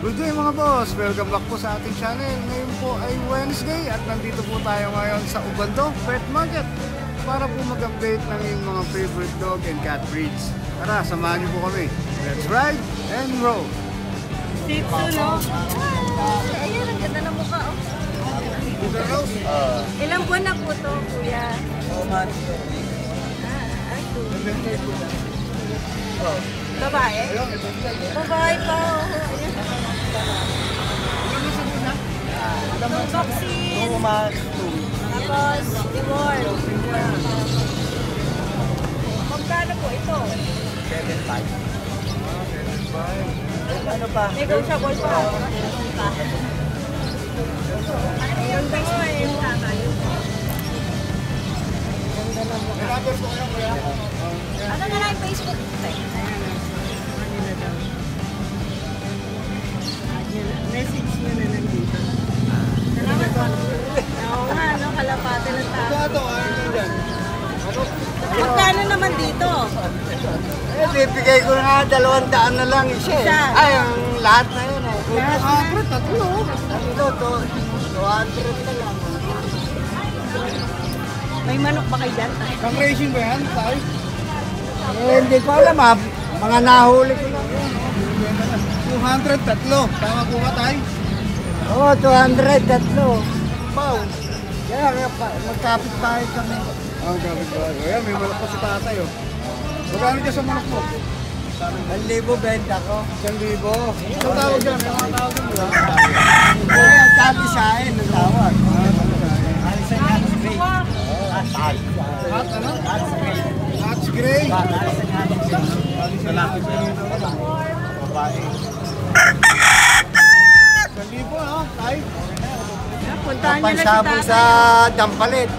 Good day mga boss! Welcome back po sa ating channel. Ngayon po ay Wednesday at nandito po tayo ngayon sa Ubando Pet Market para po mag-update ng iyong mga favorite dog and cat breeds. Tara, samahan niyo po kami. Let's ride and roll! Shih Tzu, no? Ayan, ang ganda ng mukha, oh. Ilang buwan na po to, kuya? 2 months. Babae? Babae pa, oh. Ayan. Toxin. 2 months. Tapos, reward. Magkano po ito? 7.5. Ano pa? Negotiable pa. Yung base pa yung tama yun. Ano na lang yung Facebook? Message nyo na lang dito. Salamat po. Oo nga, no? Kalapate ng tao. Magkano naman dito? Bibigay ko na 200 na lang isa. Ay, ang lahat na yun. Tatlo! Ito, 200 na lang. May manok ba kayo dyan? Pang racing ba yan? Tayo? Hindi ko alam ha. Mga nahuli ko lang. 200, tatlo. Tama po ba tayo? Oo, 200, tatlo. Wow. Kaya magkapit tayo kami. Gabit ba? Ayan, may malak pa si tatay oh. Magkano dyan sa manok mo? 1,000 benta ko. 1,000. Ito tawag dyan, may mga tawag dyan ba? Kaya sabi sa akin ng tawag. Alisan nga ng spray. Hot ano? Hot gray. Alisan nga ng spray. Lalaki pa rin ito. Babae. 1,000 no? Tay? Puntahan nyo na si Pansabong sa tatay. Dampalit.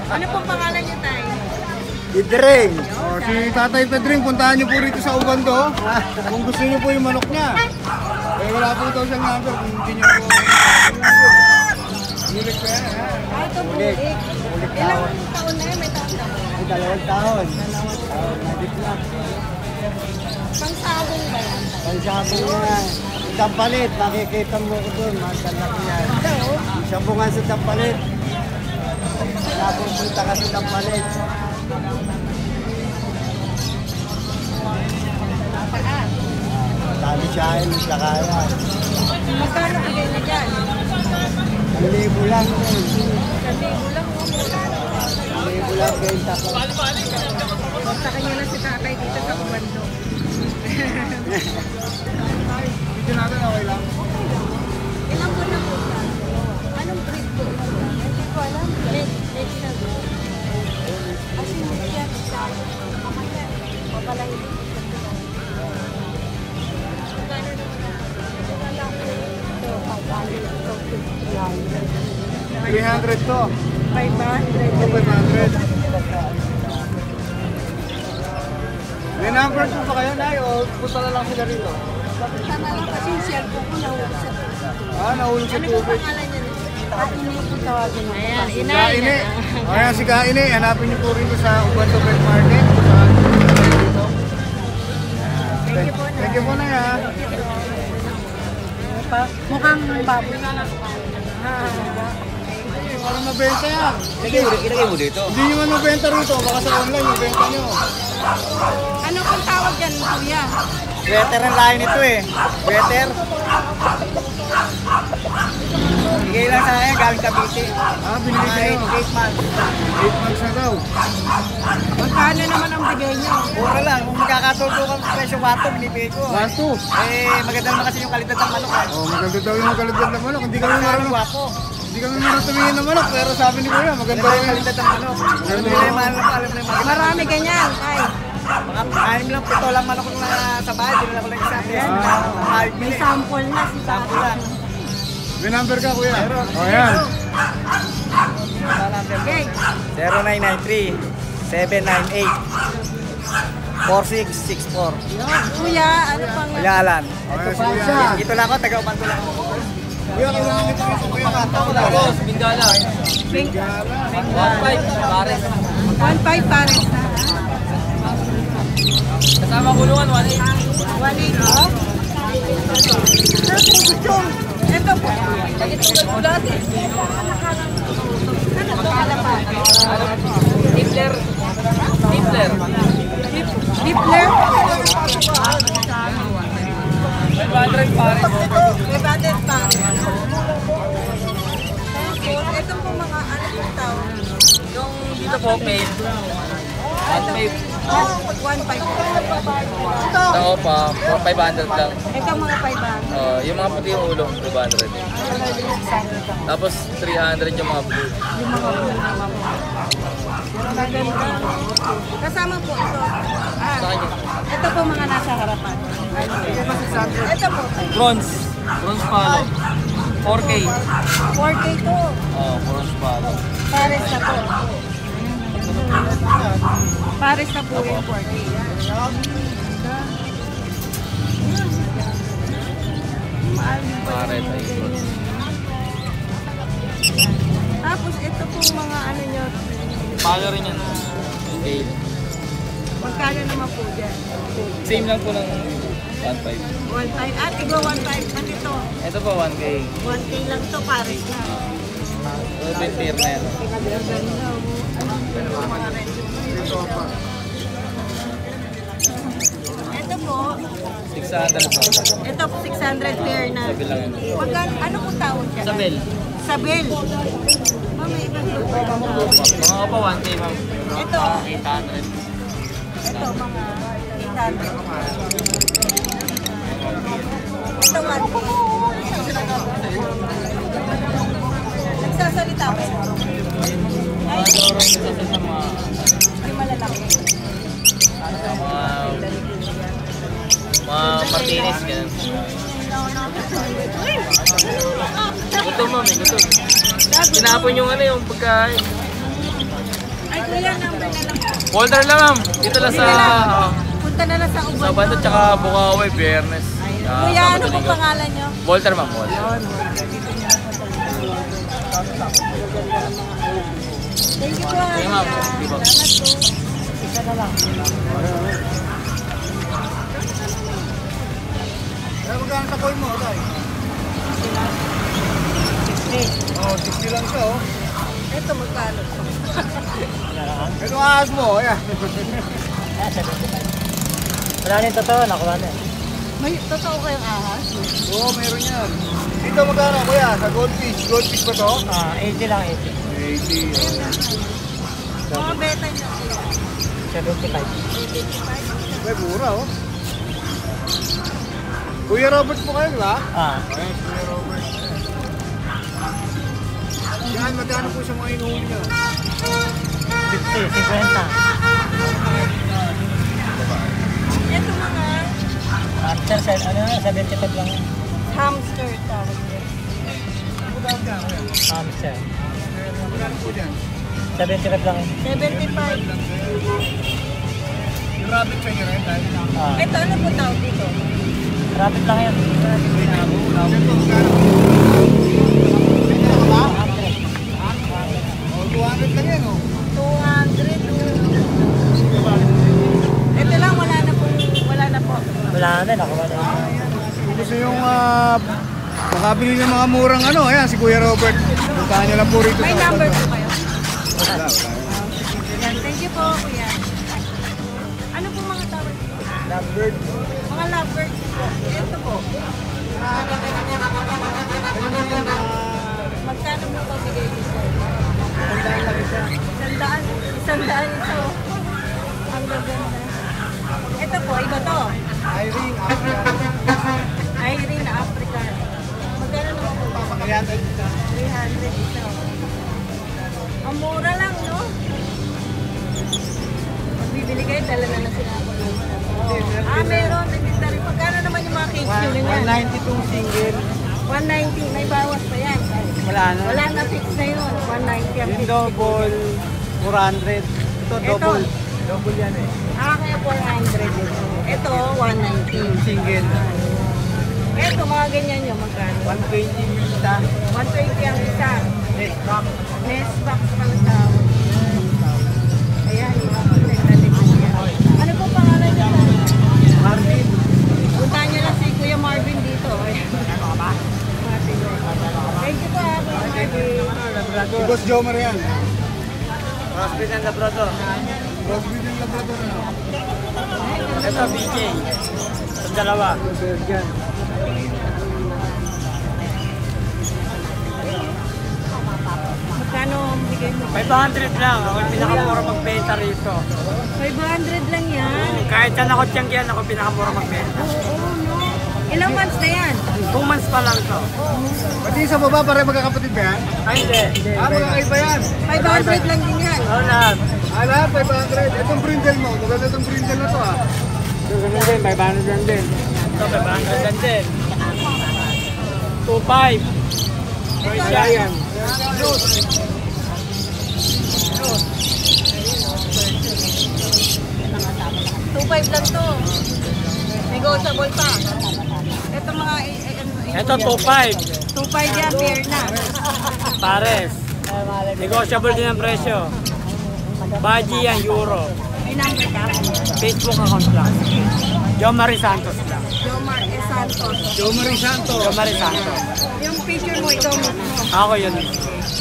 Ano pong pangalan niyo, tay? Idring. Si Tatay Pedring, puntahan niyo po rito sa Ubando. Kung gusto niyo po yung manok niya. Eh wala po ito siyang number kung hindi niyo po. Bulik pa yan. Ah, ito bulik. Ilang taon na yun? May taon na ba? Ay, 2 taon. Nag-declap. Pangsabong ba yan? Pansabong na. Dampalit, makikita mo ko doon. Magkalak yan. Sabungan sa Dampalit. Napupunta ka sa Dampalit. Dami siya ay nagkakaya. Magkano bigay na dyan? 1,000 lang yun. Sabi, ulang mo muna. 1,000 lang benta ko. Kontakin nyo na si tatay dito sa Ubando. Video natin okay lang. Ilang buwan na po siya? Anong breed po ito? Hindi ko alam. Red na po. Kasi hindi siya masyado. Mamaya, mapalay din siya. Magkano naman na? Wala ko ito. 300 to. 500. 500. May number po ba kayo, Nay? O punta na lang sila rito? Tama lang kasi yung cellphone ko nahulog sa tubig. Nahulog sa Ano po tubig. pangalan niya? Kaine po tawagin mo. Ayan, Kaine. Ayan si Kaine. Hanapin niyo po rito sa Ubando Pet Market. Saan dito? Thank you po na. Thank you po na ya. Mukhang baboy. Walang mabenta yan. Ilagay mo dito. Hindi nyo man mabenta rito. Baka sa online mabenta nyo. Ano pong tawag dyan, kuya? Sweater ang lahi nito eh. Sweater. Bigay lang sa akin, galing Cavite. Binili kayo. 8 months. 8 months na daw. Magkano naman ang bigay niyo? Mura lang. Kung magkakatulog ang presyo bato, binibigay ko. Basto. Maganda naman kasi yung kalidad ng manok. Maganda daw yung kalidad ng manok. Hindi kami marunong. Wapo. Hindi kami marunong tumingin ng manok. Pero sabi ni Kuya, maganda Maganda yung yung kalidad ng manok. Alam nila yung manok, alam nila yung maganda. Marami ganyan, tay. Mga 6 lang, 7 lang manok na sa bahay. Hindi na ko lang isa. May sample na si Sample tatay. lang. May number ka, Kuya? O, yan. Okay. 0993 798 4664. Kuya, ano pang... Kuya Alan. Ito pa siya. Dito lang ako, taga-Ubanto lang ako. Kuya, kailangan nito ito, Kuya. Tapos, Bingala. Pink. 1.5 pares. 1.5 pares na. Kasama kulungan, 1.8. 1.8. Oh? Ito po. Pagitugan po dati. Ano po kalapati? Hitler. Hitler. Dipler? 500 pare. May budget pa. Ito po mga ano po tao. Yung dito po, paid. At may 1.5. tao pa, 500 lang. Ito mga 500. Yung mga puti yung ulo, 500. Tapos 300 yung mga blue. Yung mga maganda. Kasama po ito. Sa kanya. Ito po mga nasa harapan. Ito po. Bronze. Bronze palo. 4K. 4K to. Bronze palo. Pares na po. Pares na po yung 4K. Pare tayo. Tapos ito po mga ano nyo. Palo rin yan. Scale. Magkano naman po dyan? Same lang po ng 1.5. 1.5. At igwa 1.5. At ito. Ito po 1K. 1K lang to pares na. Open tier na yan. Ito po. 600 po. Ito po 600 pair na. Sabi lang yun. Magkano, ano po tawag dyan? Sabel. Sabel. Ma'am, may ibang Mga ka pa 1K ma'am. Ito. 800. Ito mga 800. Ito 1K. Nagsasalita ko. Ay, Mga doro yung isa sa mga yung malalaki. mga Martinez ganun. Gutom ma'am eh, gutom. Tinapon yung ano yung pagkain. Ay, kuya, number na lang. Folder lang ma'am. Dito lang sa Punta na lang sa sa Ubon. Bando tsaka Bukawi, Biyernes. Kuya, ano pong pangalan nyo? Walter ma'am, Walter. Thank you po. Okay, ma'am. Di ba? Salamat po. Kaya magkano sa coin mo, Tay? 60. Oh, 60 lang siya, oh. Ito magkano? Ito ang ahas mo, ayan. Wala na yung totoo, nakuha na. May totoo kayong ahas? Oo, meron yan. Dito magkano, kuya? Sa goldfish. Goldfish ba to? 80 lang, 80. Mga beta nyo. 75. May mura, oh. Kuya Robert po kayo, di ba? Ayan, Kuya Robert. Yan, magkano po sa mga inuwi niyo? 50, 50. Ito mga Hamster, 75 lang. hamster tawag yan. Hamster. Magkano po dyan? 75 lang. 75. Yung rabbit sa inyo rin, Tay? Ito ano po tawag dito? Rapid lang yan. Ito, magkano? Oh, 200 lang yan, oh. 200. Ito lang, wala na po. Wala na po. Wala na, nakuha na. Gusto yung makabili ng mga murang ano, ayan, si Kuya Robert. Puntahan nyo lang po rito May sa number Ubando. po kayo? Wala. Yan, thank you po, kuya. Ano po mga tawag dito? Lovebird. Mga lovebirds po. Ito po. Magkano mo po bigay dito? Sandaan. Sandaan ito. Ang gaganda. Ito po, iba to. Irene, Africa. Irene Africa. Magkano naman po? 300 isa. 300 ito. Ang mura lang, no? Pag bibili kayo, dala na lang sila ako. Meron. Nagtinda rin. Magkano naman yung mga cage nyo ganyan? 192 single. 190. May bawas pa yan. Wala na. Wala na fix na yun. 190 ang Yung fix. double, 400. Ito, double. Double yan eh. Kaya 400 ito. Ito, 190. Single. Ito, mga ganyan nyo. Magkano? 120 yung isa. 120 ang isa. Next box. Nest box pang tawag. Ayan, yung mga pinagdating ko yan. Ano po pangalan nyo? Martin. Puntahan nyo lang si Kuya Marvin dito. Si Boss Jomar yan. Crossbreed and Labrador. Crossbreed yung Labrador ano? Ito, BJ. Sa dalawa. Bergen. Magkano ang bigay mo? 500 lang. Ako yung pinakamura magbenta rito. 500 lang yan. Kahit saan ako tiyanggihan, ako pinakamura magbenta. Oo, no. Ilang months na yan? 2 months pa lang to. Pati sa baba, pare magkakapatid ba yan? Ay, hindi. Magkakaiba yan. 500 lang din yan. Oo lahat. Ala, 500. Itong brindle mo. Maganda itong brindle na to ah. Ito, ganun din. 500 lang din. Ito, 500 lang din. 2.5. Giant. 2.5 lang to. Negotiable pa. Ito mga, Ito, 2.5. 2.5 yan, fair na. Pares. Negotiable din ang presyo. Baji yan, euro. May number ka? Facebook account lang. John Marie Santos lang. Jomar E. Santos. Jomar Santo. John Marie Santos. Yung picture mo, ikaw mo. Ako yun.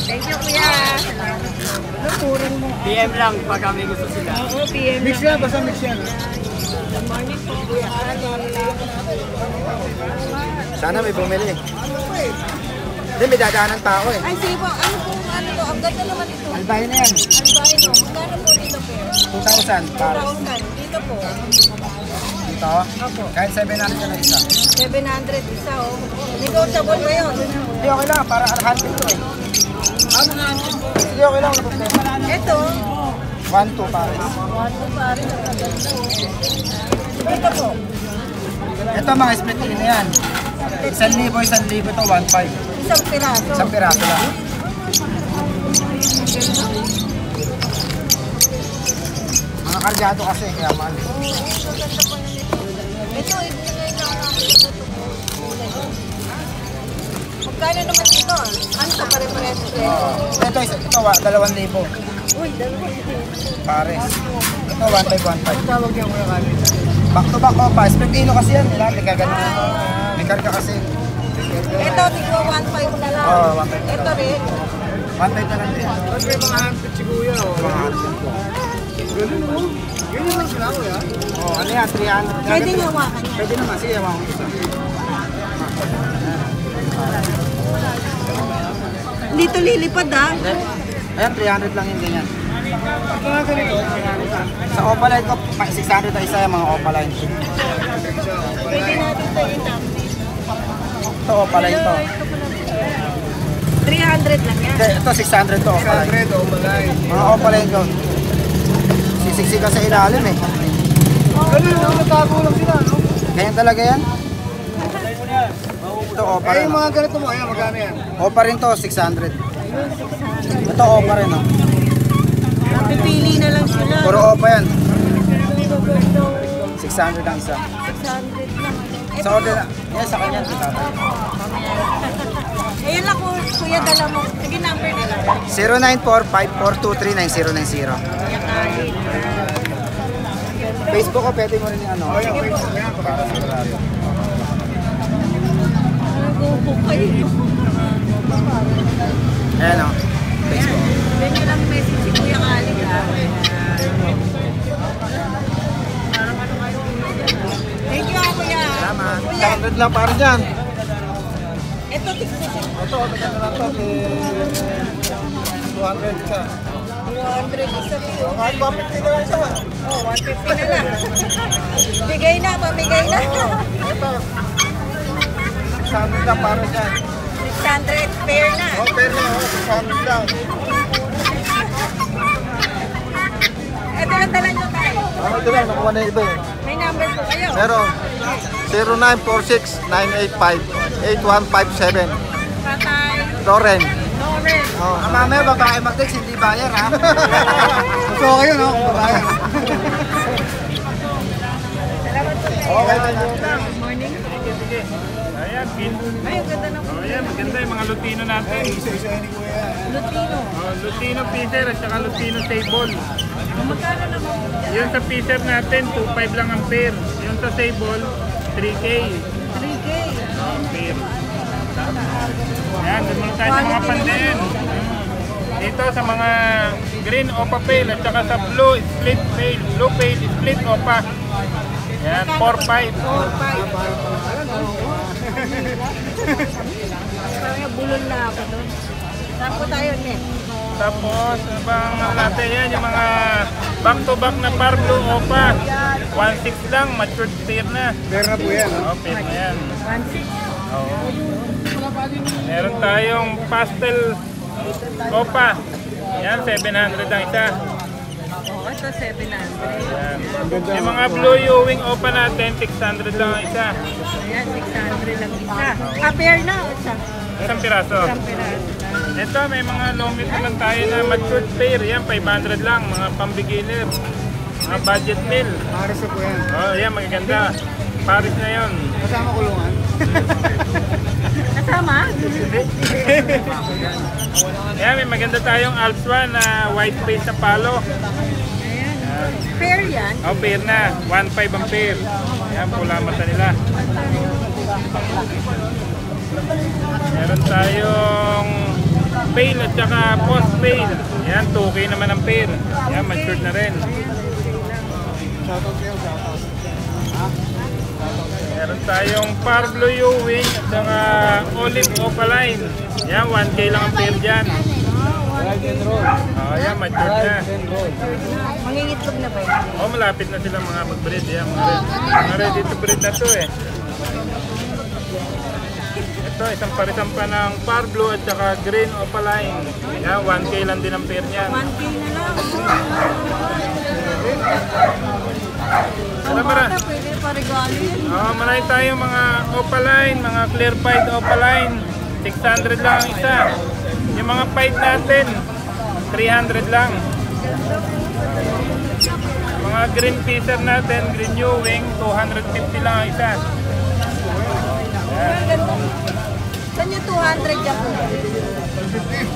Thank you, kuya. Naturin mo. PM lang pag kami gusto sila. Oo, PM Mix lang. yan, basta mix yan. Good morning po, kuya. Sana may bumili. Hindi, may dadaanan pa ako eh. Ay, sige po. Ano po, ano to? Ang ganda naman ito. Albay na yan. Albino. Magkano po dito, pair? 2,000 pares. 2,000. Dito po. Dito? Opo. Kahit 700 ka na isa. 700 isa, oh. Negotiable ba yun? Hindi, okay lang. Para hunting to eh. Hindi, okay lang. Ito. 1-2 pares. 1 pa rin. Ang ganda, oh. Ito po. Ito mga split na yan. 1,000, 1,000 to 1,500. Isang piraso. Isang piraso lang. Mga karyado kasi, kaya mahal. Ito, ito na yung nakakita ko. Magkano naman ito? Ano sa pare-pareho? Ito, 2,000. Uy, dalawa. Pares. Ito, 1,500. Tawag yan kuya Kali. Back to back pa. Split kasi yan. Nagkagano. May karga kasi. Ito, tigwa 1.5 na lang. Oo, 1.5 na Ito rin. 1,500 na lang din. Ba't may mga handpit si kuya oh. Mga handpit ko. Ganun mo. Ganyan lang sila kuya. Oh, ano yan? 300. Pwede nga hawakan niya. Pwede naman. Sige, hawakan ko isa. Dito lilipad ah. Ayan, 300 lang yung ganyan. Ito nga ganito. Sa Opaline ko, 600 na isa yung mga Opaline. Pwede natin ito itap. Ito Opaline to. 300 lang yan. Hindi, ito 600 to Opaline. 600 o malay. Mga Opaline ko. Sisiksikan sa ilalim eh. Ganun no, natago lang sila no. Ganyan talaga yan. Ito Ay Opaline. yung mga ganito mo, ayan magkano yan? Opa rin to, 600. Ito Opa rin oh. Pipili na lang sila. Puro Opa yan. 600 ang isa. 600 lang. Sa order na. Yan sa kanya. Ayan lang po, kuya, dala mo. Sige, number nila. 0945-423-9090. Facebook ko, pwede mo rin yung ano. Sige po. Para sigurado. Nag-uupo kayo. Ayan o. Facebook. Then yun lang message si Kuya Kali. Thank you, Kuya. Salamat. Kuya, 100 lang para dyan. ito, tignan. Ito, maganda na to. 200 isa. 200 isa po. Kahit 150 na lang isa. Oh, 150 na lang. Bigay na, pamigay na. Ito. 600 lang para dyan. 600, fair na. Oh, pero 600 lang. Ito lang dala nyo tayo. Ito lang, nakuha na iba eh. May number po kayo. Meron. 0946-985-8157. Patay. Loren. Lauren. Oh, mamaya babae mag-text, hindi bayar ha. Gusto ko kayo no? Babayan. Salamat po kayo. Okay na Good morning. Ayan, pin. Ay, ang ganda ng Oh, ayan, maganda yung mga Lutino natin. Isa-isa ni kuya. Lutino. Oh, Lutino Peter at saka Lutino Table. Magkano naman? Yun sa Peter natin, 2.5 lang ang pair. Yun sa Table, 3K. 3K. Ang pair. Yan, doon muna tayo sa mga pandiin. Dito sa mga green opa pale at saka sa blue split pale. Blue pale split opa. Yan, 4-5. 4-5. Parang bulol na ako doon. Saan po tayo, Net? Tapos, abang natin yan, yung mga back-to-back na par blue opa. 1.6 lang, matured pair na. Pair na po yan. Oo, pair na yan. 1.6. Oo. Meron tayong pastel opa. Yan, 700 ang isa. Oo, ito 700. Yan. Yung mga blue Ewing opa natin, 600 lang ang isa. Ayan, 600 lang isa. Ah, pair na o isa? Isang piraso. Isang piraso lang. Ito, may mga lomit naman tayo na matured pair. Yan, 500 lang. Mga pang-beginner. Mga budget meal. Paris na po yan. Oh, yan, magaganda. Paris na yon. Kasama kulungan. Kasama? Yan, may maganda tayong Alps 1 na white face na palo. Ayan. Pair yan? Oh, pair na. 1.5 ang pair. Yan, pula mata nila. Meron tayong pail at saka post pail. Yan, 2K naman ang pair. Yan, matured na rin. Meron tayong par blue Ewing at saka olive opaline. Yan, 1K lang ang pair dyan. Oh, yan, matured na. Mangingitlog na ba yun? Oh, malapit na sila mga mag-breed. Yan, mga ready to breed na to eh. Ito, isang parisang pa ng par blue at saka green opaline. Yan, 1K lang din ang pair niyan. 1K na lang. Alam mo Bata, pwede pa regalo yun. oh, marami tayong mga opaline, mga clear pied opaline. 600 lang ang isa. Yung mga pied natin, 300 lang. Mga green fisher natin, green Ewing, 250 lang ang isa. Yan. Saan yung 200 dyan po?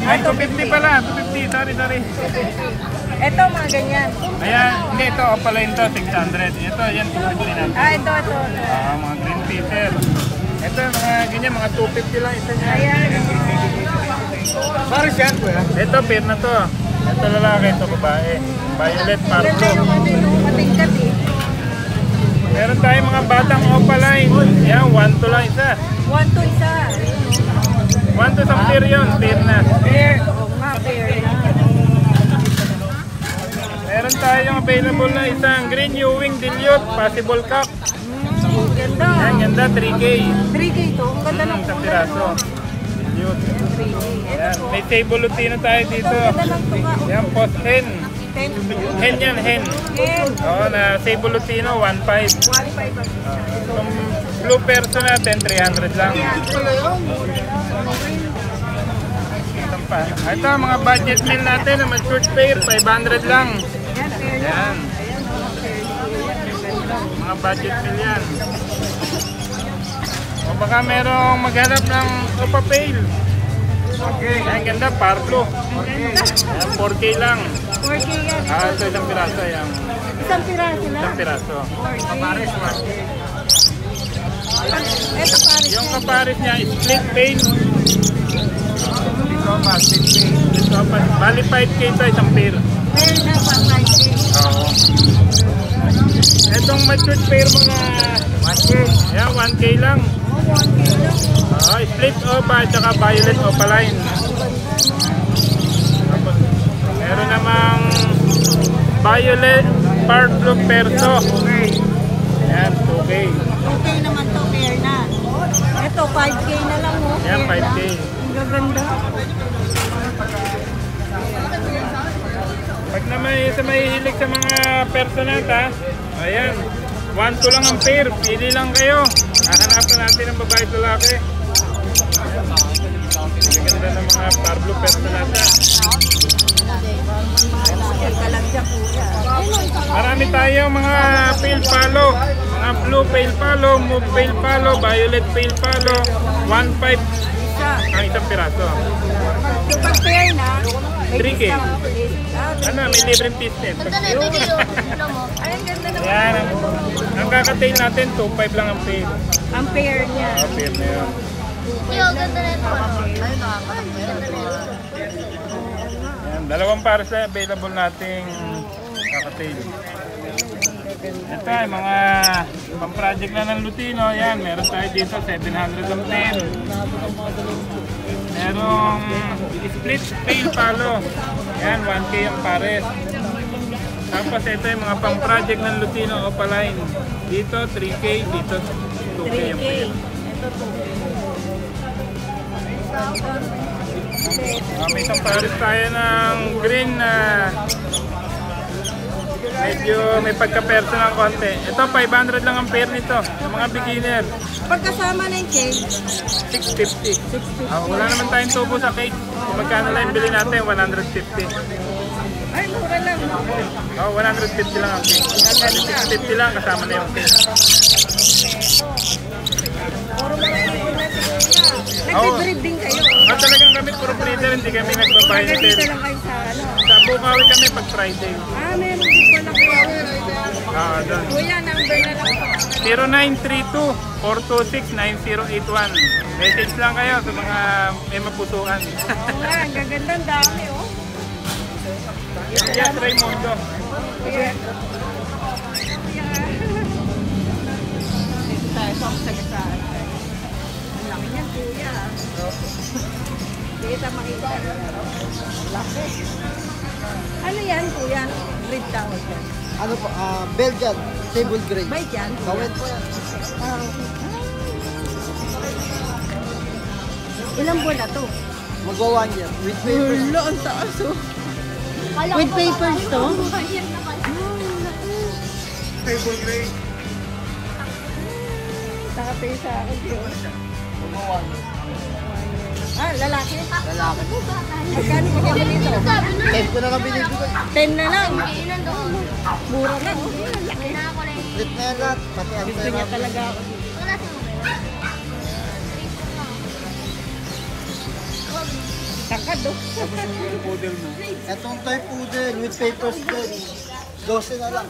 Ay, 250 pala, 250, sorry. Ito, mga ganyan. Ayan, hindi, ito opaline to, 600. Ito, yan, 250 natin. Ah, ito. Mga green fisher. Ito, mga ganyan, mga 250 lang isa niya. Ayan. Paris yan po yan. Ito, pair na to. Ito lalaki, ito babae. Violet Ganda Parblo. yung ano yung matingkat eh. Meron tayong mga batang opaline. Yan, 1 to lang isa. 1 to isa. 1 to isang pair yun, pair na. Pair. Oo nga, pair na. Meron tayong available na isang green Ewing dilute, possible cup. Ganda. Yan, ganda, 3K. 3K to. Ang ganda ng Isang kulay. piraso. Dilute. 3K. Yan, may table lutino tayo dito. Ang ganda ng tuka. Yan, post hen. 10. Hen yan, hen. Hen. Oo, na table lutino, 1.5. 1.5 ang isa. Itong blue person natin, 300 lang. Ito, mga budget meal natin na matured pair, 500 lang. Yan, pair na. Yan, Ayan, mga pair. mga budget meal yan. O baka merong maghanap ng opa pail. Yan, ganda, Parblo. Yan, 4K lang. 4K yan. Ah, ito isang piraso. Yan, Isang piraso lang. isang piraso. 4K. Ito pares Yung yan. kapares niya, split pail. Ito, bali 5K ito, isang pair. Pair na pang 5K. Oo. Itong matured pair mga 1K. Yan, 1K lang. Oh, 1K lang. Split opa at saka violet opaline. Tapos, meron namang violet Parblo perso. Yan, 2K. 2K naman to, pair na. Ito, 5K na lang mo. Yan, 5K. Ang gaganda. Pag naman sa mahihilig sa mga personata, ayan, 1-2 lang ang pair. Pili lang kayo. Hahanapan natin ang babae at lalaki. Ang ganda ng mga Parblo personata. Yan ka lang dyan, kuya. Marami tayong mga pale palo. Mga blue pale palo, mauve pale palo, violet pale palo. 1.5 Isa. ang isang piraso. Kapag pair na, may 3K. discount. Ano, may libreng pisnet. Ay, ang ganda naman. Yan, ang kakatail natin, 2.5 lang ang pair. Ang pair niya. Pair na yun. Ganda na ito. Yan, dalawang pares na available nating kakatail. Ito ay mga pang-project na ng Lutino. Yan, meron tayo dito 710. Merong split tail palo. Yan, 1K ang pares. Tapos ito yung mga pang-project ng Lutino Opaline. Dito 3K, dito 2K ang pair. May isang pares tayo ng green na medyo may pagka-perso ng konti. Ito 500 lang ang pair nito. Yung mga beginner. Pagkasama na yung cake, 650. Wala naman tayong tubo sa cake. Kung magkano lang yung bili natin, 150. ay mura lang. 150 lang ang cake. 650 lang kasama na yung cake. Puro mga ibon na siguro na. Nag-breed din kayo. Talagang kami puro breeder, hindi kami nagbabayad. Nag-dito lang kayo sa ano. Sa Bukawi kami pag Friday. Meron din pala kayo. Doon. Kuya, number na lang po. 0932-426-9081. Message lang kayo sa mga may mapusuan. Oo nga, ang gaganda, ang dami oh. Yes, Raymundo. Kuya. Dito tayo sa sagasaan. Ang laki niyan, kuya. Hindi kita makita. Laki. Ano yan, kuya? Breed tawag yan. Ano po, Belgian, table grade. Bait yan? Bawet po yan. Ilang buwan na to? Magwa 1 year. With papers. Wala, ang taas oh. With papers to? Table grade. Nakapay sa akin yun. Lalaki? Lalaki. Magkano bigyan mo dito? 10 ko na lang binibigay. 10 na lang. Mura na oh. Laki. Split na yan lahat. Pati ang Gusto niya talaga ako. Takad oh. Etong toy poodle with papers din. 12 na lang.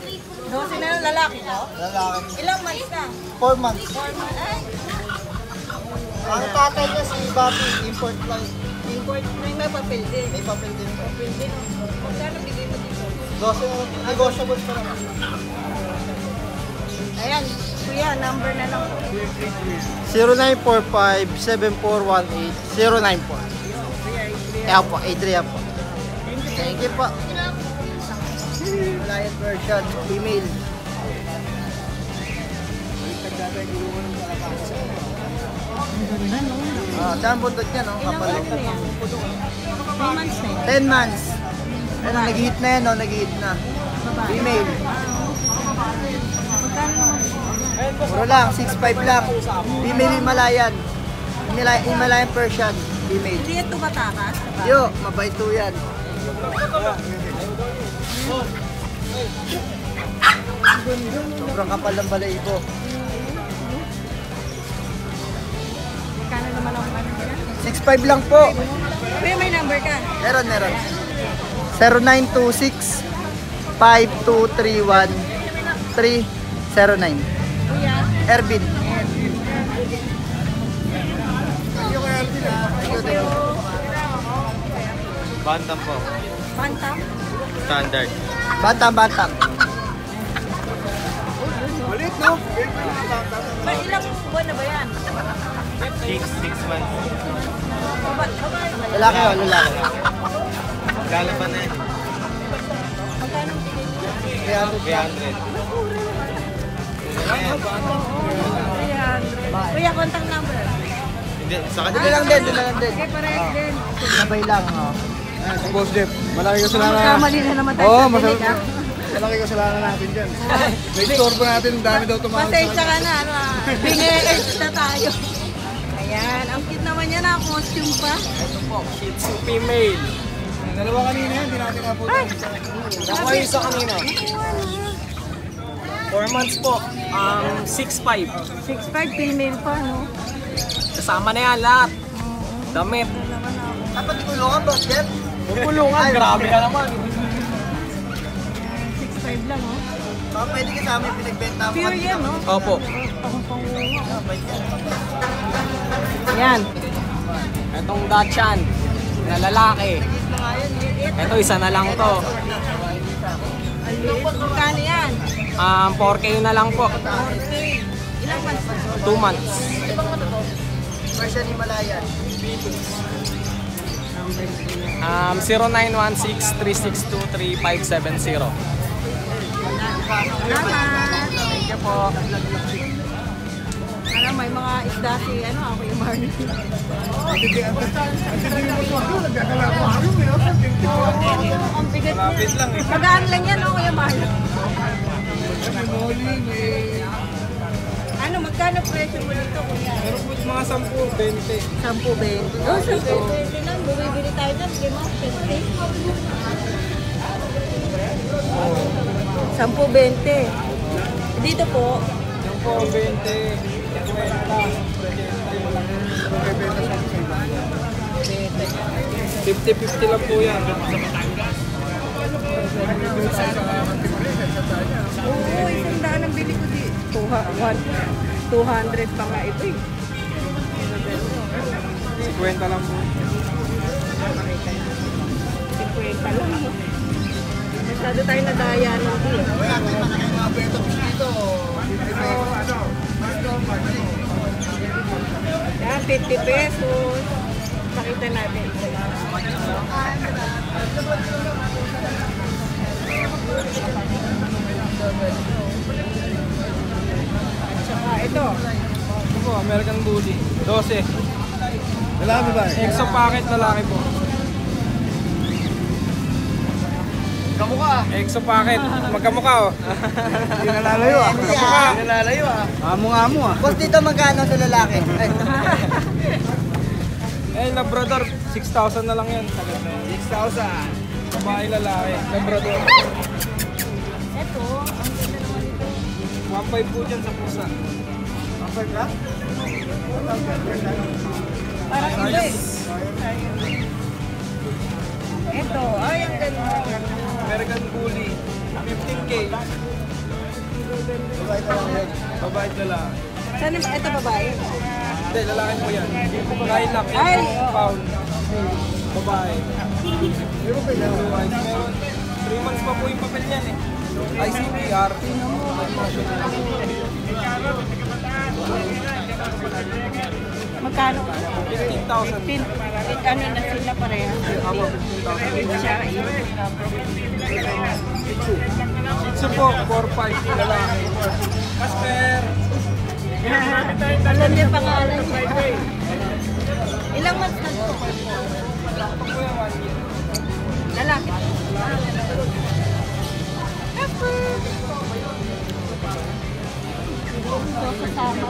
12 na lang lalaki no? Lalaki. Ilang months na? 4 months. 4 months. Ay, Ang tatay niya si Bobby, import lang. import. May papel din. May papel din po. Papel din oh. Magkano bigay mo dito? 12 na lang. Negotiable pa naman. Ayan. Kuya, number na lang. 0945-7418-094. Kaya po, Adria po. Thank you po. Lion version, female. Saan bundot niya, no? Ilang Kapalo. months na yan? 3 months na yan. 10 months. Ano, nag-hit na yan, no? Nag-hit na. Babae. Female. Magkano naman? Puro lang, 6'5 lang. Female Himalayan. Himalayan Persian. Female. Hindi yan tumatakas? Yo, mabait to yan. Sobrang kapal ng balahibo. Magkano naman ang ano nila? 6'5 lang po. Kuya, may number ka? Meron. 0926 5231 309. Kuya? Ervin. Bantam po. Bantam? Standard. Bantam. Malit, no? Ilang buwan na ba yan? 6 months. Babae ba? Lalaki o, lalaki. Lalaban na yun. Magkano bigay mo? 300. Kuya, contact number. Hindi, sa Doon kanya. lang din. Okay, parehas din. Sabay lang, oh. Si Boss Jeff, malaki kasalanan. Magkamali na naman tayo Oo, sa dinig, ah. malaki kasalanan natin dyan. May store pa natin, ang dami daw tumawag sa Pasensya ka na, ano ah. Pine-edge na tayo. Ayan, ang cute naman yan ah, costume pa. Shih Tzu female. Dalawa kanina yan, di natin naputan. Nakuha yung isa kanina. 4 months po. 6'5". 6'5", female pa, no? Kasama na yan lahat. Damit. Dapat ikulungan, Boss Jeff. Pupulungan. Grabe ka naman. 6'5" lang, oh. Baka pwede kasama yung pinagbenta mo. Pure yan, no? Opo. Pang-pangunga. yan. Itong Dachshund na lalaki. Ito, isa na lang to. Magkano yan? 4K na lang po. Ilang months na? 2 months. Version Himalayan. 0916-362-3570. Salamat! Thank you po. Parang may mga isda si ako yung Marnie. Ang bigat niya. Magaan lang yan ako yung Marnie. Ano, magkano presyo mo nito kuya? Meron po mga 10-20. 10-20. Oh, 10-20 lang. Bumibili tayo dyan. Di mo? 10-20. Dito po. Yung po 20. 50-50 lang po yan. Oo, 100 ang bili ko dito. 200 pa nga ito eh. 50 lang po. 50 lang. Masyado tayo nadaya ng dito. Yan, 50 pesos. Pakita natin. Saka ito. Ito po, American Bully. 12. Lalaki ba? Exo packet lalaki po. Kamukha. Exo packet. Magkamukha oh. Hindi nalalayo ah. Magkamukha. Nalalayo ah. Amo-amo ah. Boss, dito magkano sa lalaki? Eh, Labrador, 6,000 na lang yan. Sagad na yan. 6,000. Babae lalaki. Labrador. Ito. 1.5 po dyan sa pusa. Kapag ka? Parang iba eh. Ito. Ay, ang ganda. American Bully. 15K. Babae lalaki. Saan ba? Ito babae. Hindi, lalaki po yan. Lilac, Ay! 8 pound. Babae. Meron 3 months pa po yung papel niyan eh. ICPR. Magkano? 15,000. Ano na sila pareha? Ako, 15,000. Siya. Shih Tzu po, 4-5 lalaki. Casper. Alam niya pangalan niya. Ilang months na ito? Lalaki. Kasama.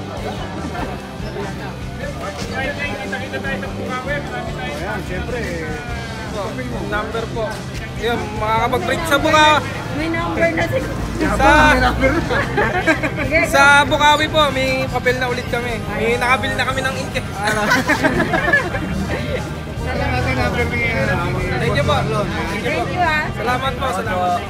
Ayan, siyempre. Number po. Yun, makakapag-break sa buka. May number na si... Sa Bukawi po, may papel na ulit kami. May nakabili na kami ng ink. Kaya natin number ni Thank you po. Thank you ah. Salamat po. Salamat.